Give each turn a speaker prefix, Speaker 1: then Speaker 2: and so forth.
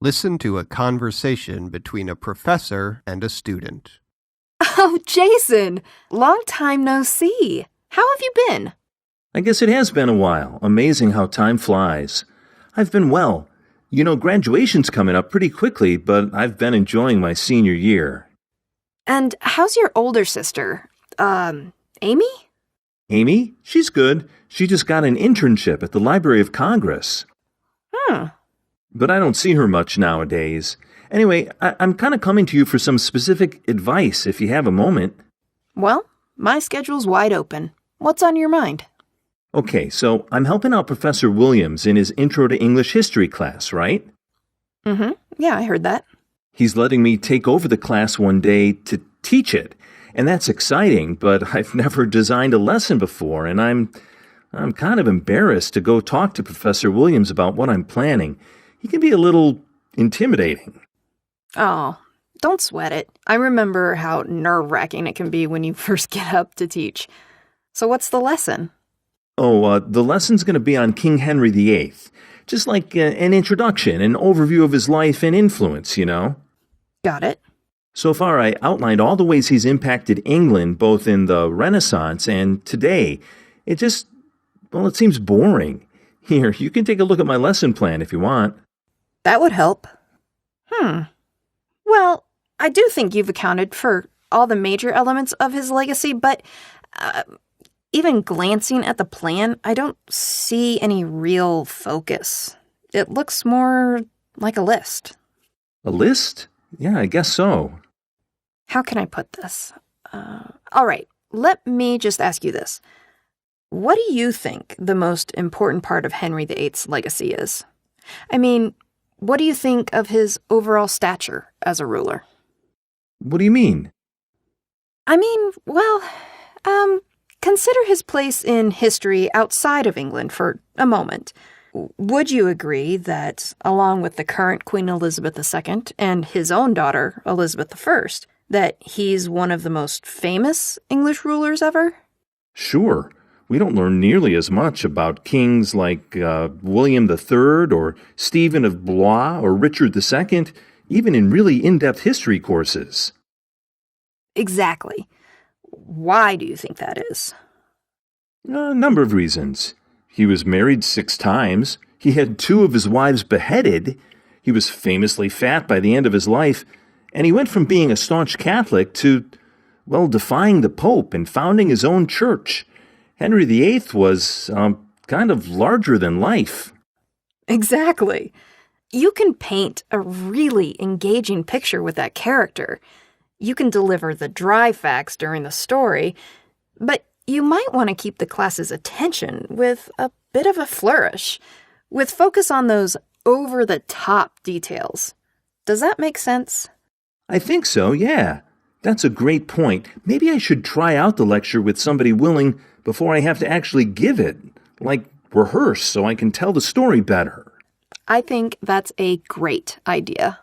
Speaker 1: Listen to a conversation between a professor and a student.
Speaker 2: Oh, Jason! Long time no see. How have you been?
Speaker 3: I guess it has been a while. Amazing how time flies. I've been well. You know, graduation's coming up pretty quickly, but I've been enjoying my senior year.
Speaker 2: And how's your older sister? Amy?
Speaker 3: Amy? She's good. She just got an internship at the Library of Congress. But I don't see her much nowadays. Anyway, I'm kind of coming to you for some specific advice if you have a moment.
Speaker 2: Well, my schedule's wide open. What's on your mind?
Speaker 3: Okay, so I'm helping out Professor Williams in his Intro to English History class, right?
Speaker 2: Yeah, I heard that.
Speaker 3: He's letting me take over the class one day to teach it. And that's exciting, but I've never designed a lesson before, and I'm kind of embarrassed to go talk to Professor Williams about what I'm planning. He can be a little intimidating.
Speaker 2: Oh, don't sweat it. I remember how nerve-wracking it can be when you first get up to teach. So what's the lesson?
Speaker 3: The lesson's going to be on King Henry VIII. Just like an introduction, an overview of his life and influence, you know?
Speaker 2: Got it.
Speaker 3: So far, I outlined all the ways he's impacted England, both in the Renaissance and today. It seems boring. Here, you can take a look at my lesson plan if you want.
Speaker 2: That would help. Well, I do think you've accounted for all the major elements of his legacy, but even glancing at the plan, I don't see any real focus. It looks more like a list.
Speaker 3: A list? Yeah, I guess so.
Speaker 2: How can I put this? All right, let me just ask you this. What do you think the most important part of Henry VIII's legacy is? I mean, what do you think of his overall stature as a ruler?
Speaker 3: What do you mean?
Speaker 2: Consider his place in history outside of England for a moment. Would you agree that, along with the current Queen Elizabeth II and his own daughter, Elizabeth I, that he's one of the most famous English rulers ever?
Speaker 3: Sure. We don't learn nearly as much about kings like William III or Stephen of Blois or Richard II, even in really in-depth history courses.
Speaker 2: Exactly. Why do you think that is?
Speaker 3: A number of reasons. He was married 6 times. He had 2 of his wives beheaded. He was famously fat by the end of his life. And he went from being a staunch Catholic to, defying the Pope and founding his own church. Henry VIII was kind of larger than life.
Speaker 2: Exactly. You can paint a really engaging picture with that character. You can deliver the dry facts during the story, but you might want to keep the class's attention with a bit of a flourish, with focus on those over-the-top details. Does that make sense?
Speaker 3: I think so, yeah. That's a great point. Maybe I should try out the lecture with somebody willing before I have to actually give it, like rehearse so I can tell the story better.
Speaker 2: I think that's a great idea.